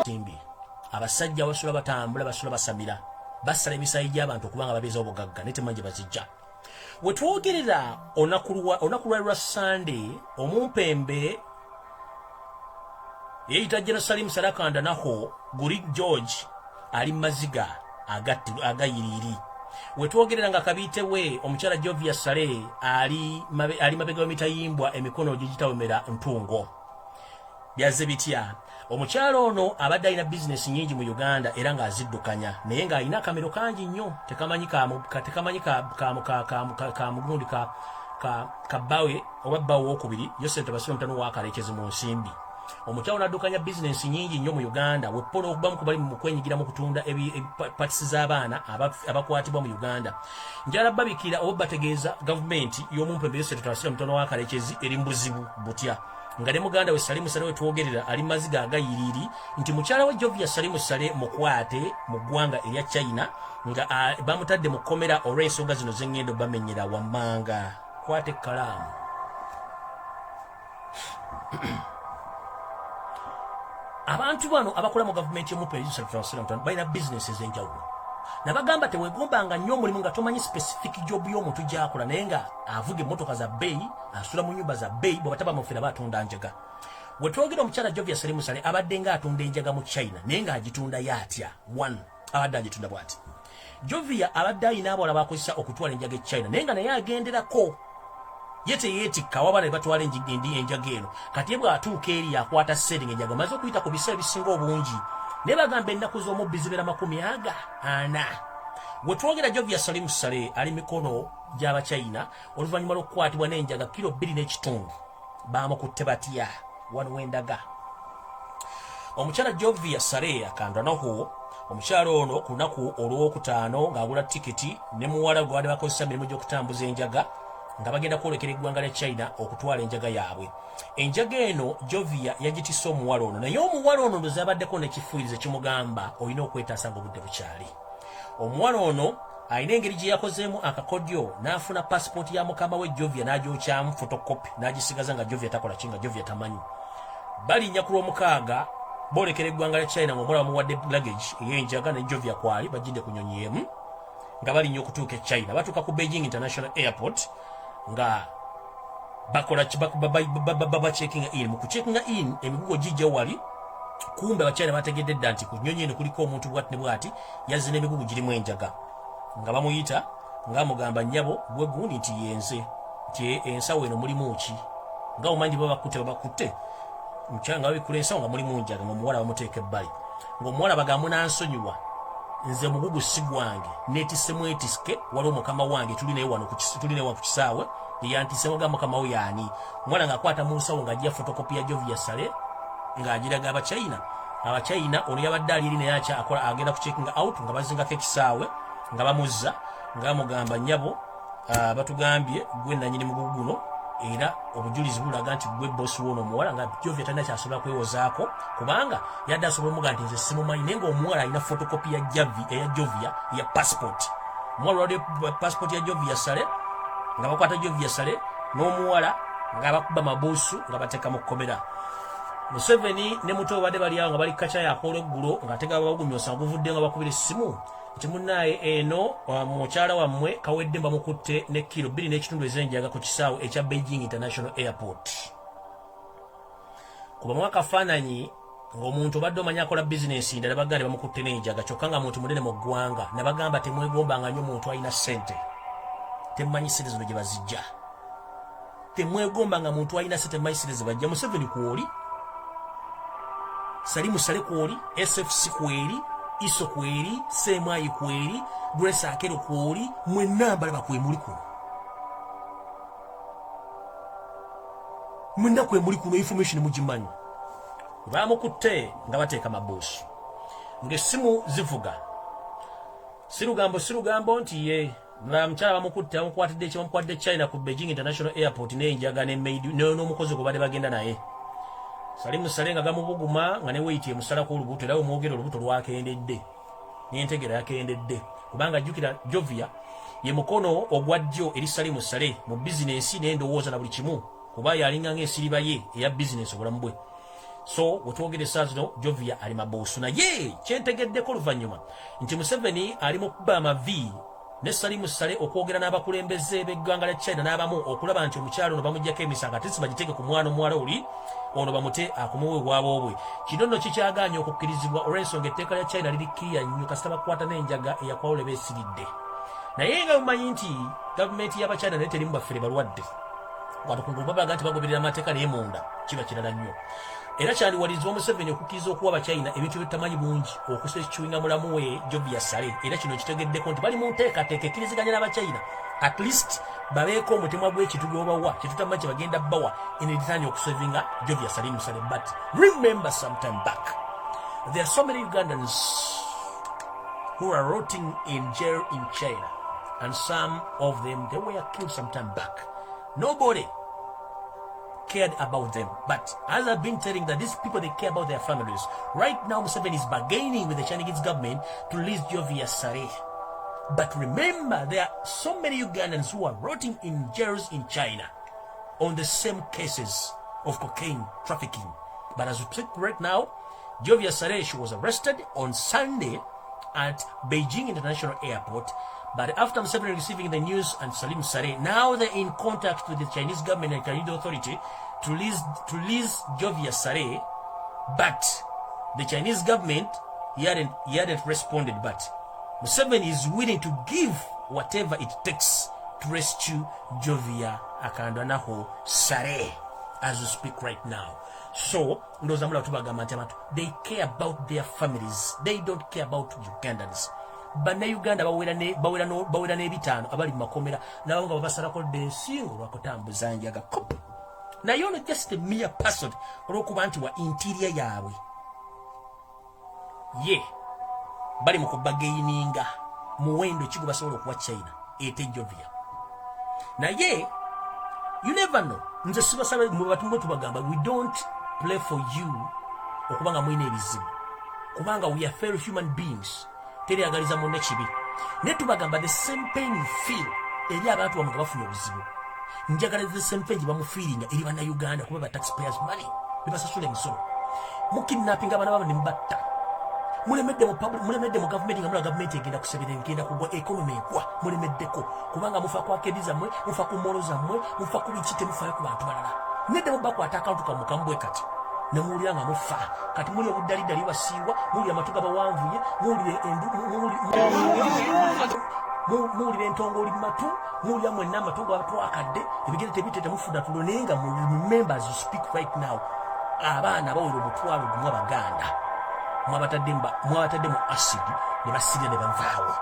Timbi abasajja basula batambula basula basamira basala emisayi gy'abantu okubanga babeeza obugagga ne temanje bazijja. We twogerera olunaku lwa Sunday omumpembe yeyita General Salim Sarakanda naho Guri George ali maziga agayiriri. We twogerera nga kabite we omukyala Jovia Sale ali mabega w'emitayimbwa emikono gigitawemera ntungo. Byaze bitya omukyalo ono abadde alina business nyingi mu Uganda era nga aziddukanya naye nga alina akamero kangi nnyo tekamanyika mugundi ka bawe oba bawe wokubiri Yosef Basiro mutano wakalekezi mu nsimbi. Omukyalo naddukanya business nyingi nnyo mu Uganda weppola okubamu kubali mu kwenyigira mu kutunda patisi z'abaana abakwatibwa mu Uganda. Njala babikira oba bategeeza government y'omumpembe Yosef Basiro mutano wakalekezi eri mbuzibu butya. Nga ne muganda we Salimu Sale we twogerera ali maziga agayiriri nti mukyala we Jovia Salimu Sale mukwate mu ggwanga erya China nga bamutadde mu komera olw'ensonga zino z'engendo bamenyera wammanga. Kwate kalaamu. Abantu bano abakola mu gavumenti y'omupeereza balina business ez'enjawulo. Nabagamba teweegombanga nnyo omulimu nga tomanyi specific job y'omuntu gy'akola naye nga avuga emmotoka za bbeeyi asula mu nnyumba za bbeeyi bwe bataba mufera batunda njaga. We twogera omukyala Jovia Salimu Sale abadde nga atunda enjaga mu China naye ng'agitunda yatya. Abadde agitunda bw'ati. Jovia abadde alina abawala bakozesa okutwala enjaga e China naye nga naye agenderako. Ye teyeetikka wabala ne batwala enjaga eno kati ye bw'atuuka eri akwata sering enjaga maze okuyita ku biseera ebisinga obungi. Ne bagamba ennaku z'omubbi zibeera 40. We twogera Jovia Salimu Sale ali mikono gy'Abachina oluvannyuma lw'okukwatibwa n'enjaga kilo 2.5 baamukutte batya wano wendaga. Omukyala Jovia Sale akandwa naho omukyala ono ku lunaku olw'okutaano ng'agula tiketi ne muwala gwe baali bakozesa emirimu gy'okutambuza enjaga nga bagenda kwolekera eggwanga lya China okutwala enjaga yaabwe. Enjaga eno Jovia yagitisse omuwala ono naye omuwala ono ndoza abaddeko n'ekifuirizo kimugamba olina okwetaasa ng'obudde bukyali. Omuwala ono alina engeri gye yakozeemu akakodyo n'afuna passport ya mukama we Jovia n'agyokyamu photocopy n'agisigaza nga Jovia takola kinga Jovia tamanyi. Balinnya ku lw'omukaaga boolekera eggwanga lya China ng'omuwala bamuwadde luggage ey'enjaga ne Jovia kwali bagidde ku nnyonyi emu nga balinnya okutuuka e China. Batuuka ku Beijing International Airport nga bakola checking in. Mu kucheckinga in emigugo gijja wali kumbe Abachina bategedde dda nti ku nnyonyi eno kuliko omuntu bwati ne bwati yazze n'emigugu girimu enjaga nga bamuyita nga mugamba nnyabo gwe gundi nti yenze nti ensawo eno mulimu ki nga omanyi babakutte mukyanga babikula ensawo nga mulimu njaga ng'omuwala bamuteeka ebbali ng'omuwala bagamu n'ansonyiwa nze mugugu si gwange neetisse mwetiske waliwo mukama wange tuli naye wano ku kisaawe yantisse muga mukama we yaani. Omwana ng'akwata mu nsawo ng'ajja fotokopi ya Jovia Sale ng'agiraga Abachina ono yabadde ali naye akola agenda ku checking out nga bazingako ekisaawe nga bamuzza nga bamugamba nnyabo batugambye gwe nannyini mugugu guno era obujulizi bulaga nti gwe bosi w'ono omuwala nga Jovia talina kyasobola kwewozaako kubanga yadde asobola omuga nti nze simumanyi naye ng'omuwala alina fotokopi ya Jovia ya passport. Omuwala olwadde passport ya Jovia Sale nga bakwata Jovia Sale n'omuwala nga bakuba mabuusu nga bateeka mu kkomera. Museveni ne muto badde bali awo nga bali kaca yakola eggulo ng'atega babagumyosa nguvudde nga bakubira essimu nti munnaye eno mukyala wammwe kawedde bamukutte ne kilo 2.5 ez'enjaga ku kisaawe ekya Beijing International Airport. Kuba mwaka faananyi ng'omuntu obadde omanyi akola bizinesi ndala bagande bamukutte n'enjaga kyokka nga muntu munene mu ggwanga ne bagamba temwegombanga nnyo omuntu alina ssente. Temumanyi ssente zino gye bazijja. Temwegombanga muntu alina ssente temumanyi ssente ze bajja. Museveni kwoli, Salimu Sale kwoli, SFC kweri, Iso kweri, Semwayi kweri, Grace Akero kwoli, mwenna mbalaba kwe muli kuno. Mwenna kwe muli kuno information mugimanyi. Bamukutte nga bateeka mabuusu. Ng'essimu zivuga. Sirugambo nti ye mukyala bamukutte bamukwatidde China ku Beijing International Airport n'enjaga n'omukozi gwe badde bagenda naye. Salimu Sale nga gamubuguma nga ne weyitiye musalako olubuto era omwogera olubuto lwakendedde n'entegera yakendedde kubanga jjukira Jovia ye mukono ogwa ddyo eri Salimu Sale mu bizinesi n'endowooza na buli kimu kuba yalinga ng'esiriba ye eya bizinesi obulamu bwe. So wetwogere sazino Jovia ali mabusu naye kyentegeddeko luvannyuma nti Museveni ali mu kuba amavi ne Salimu Sale okwogera n'abakulembeze b'eggwanga lya China n'abamu okulaba nti omukyalo ono bamuggyako emisanga tesi bagiteeke ku mwana omuwala oli ono bamute akumuwe bwabo bwe. Kino nno kikyagaanya okukkirizibwa olw'ensonga etteeka lya China liri kkiriya nnyo kasita bakwata n'enjaga eyakwawula beesiridde. Naye nga mumanyi nti gavumenti y'Abachina naye terimu baffere balwadde watukungu babaga nti bagoberera amateeka naye munda kiba kirala nnyo. Era kyandiwalirizibwa Museveni okukkiriza okuwa Abachina ebintu by'otamanyi bungi okusekiwinga mulamu we Jovia Sale. Era kino kitegeddeko nti bali mu nteekateeka ekkiriziganya n'Abachina at least babeeko omutemwa gw'ekitugu obawa kyetutamanyi kye bagenda bawa in return okusevinga Jovia Sale Musale. But remember sometime back there are so many Ugandans who are rotting in jail in China, and some of them they were killed some time back. Nobody cared about them. But as I've been telling that these people, they care about their families. Right now, Museveni is bargaining with the Chinese government to release Jovia Sale. But remember, there are so many Ugandans who are rotting in jails in China on the same cases of cocaine trafficking. But as we speak right now, Jovia Sale, she was arrested on Sunday at Beijing International Airport. But after Museveni receiving the news and Salim Sale, now they're in contact with the Chinese government and Chinese authority to release Jovia Sale. But the Chinese government, he hadn't responded. But Museveni is willing to give whatever it takes to rescue Jovia Akandanaho Sale as we speak right now. So, they care about their families. They don't care about Ugandans. Bannayuganda bawera n'ebitaano abali mu makomera nabo nga babasalako densingo lwakutambuza njaga kop naye ono just a mere person olw'okuba nti wa interior yaabwe ye bali mu kubagaininga muwendo ki gwe basobola okuwa China ete Jovia. Naye you never know, nze sibasaba mu batumwe tubagamba we don't play for you okubanga mwine ebizibu kubanga we are fellow human beings. Teriyagaliza munne kibi ne tubagamba the same pain you feel eri abantu bamwe bafunye obuzibu njagala the same pain bamufiiringa eri bannayuganda kuba ba taxpayers money bebasasula emisolo mukidnapping abana babo ne mbatta mulemedde mu gavumenti nga mula gavumenti egenda kusabira engenda kugwa economy ekwa mulemeddeko kubanga mufa kwakediza mmwe mufa ku mmolo zammwe mufa ku biki temufaayo ku bantu balala nedde mubakwata akantu kamukambwe kati nemuwulira nga mufa kati muli obuddalidali basiiwa muli amatu gabawanvuye muwulira entongoli matu muwulira mwenna amatongo abatwakadde ebigere tebite temufuna tulo naye nga remember as you speak right now abaana bawulira omutwalo gumu abaganda mwabatadde mu acid ne basirya ne bavaawo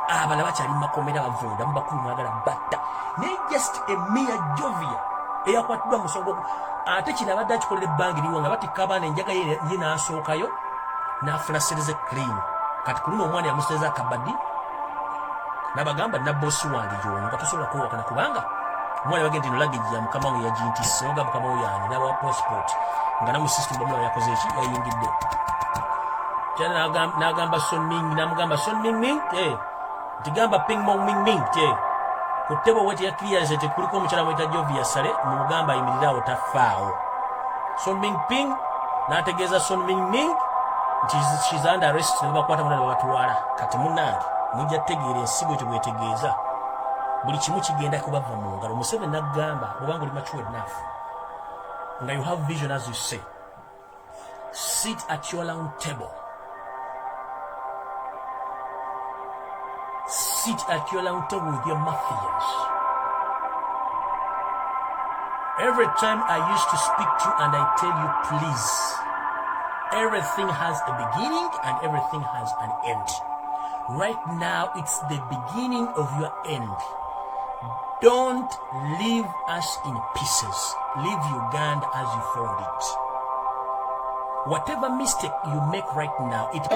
abala bakyali mu makomera bavunda mu bakulu mwagala batta naye just a mere Jovia eyakwatiddwa musongo ate kino abadde akikolera ebbanga eriwo nga batikka abaana enjaga ye n'asookayo n'afuna sereze clean kati ku luno omwana yamusereza akabadi n'abagamba nabbosi wange y'ono nga tosobola kwewakana kubanga omwana bagenda ino luggage ya mukama we yagintisse oga mukama we yange n'abawa passport nga namu system bamula yakoze eki yayingidde kyana n'agamba Son Ming n'amugamba Son Ming ntigamba Ping Mong Ming ku ttebo wete ya clearance tekuliko omukyala mwita Jovia Sale mugamba ayimiriraawo tafaawo. Son Ming Ping n'ategeeza Son Ming nti she's under arrest ne bakwata mwana babatwala kati munnange mujja tegeera ensigo ekyo bwetegeeza buli kimu kigenda kubava mu ngalo. Museveni n'agamba obanga oli mature enough nga you have vision as you say, sit at your round table. Sit at your round table with your mafias. Every time I used to speak to you and I tell you, please, everything has a beginning and everything has an end. Right now, it's the beginning of your end. Don't leave us in pieces. Leave Uganda as you found it. Whatever mistake you make right now, it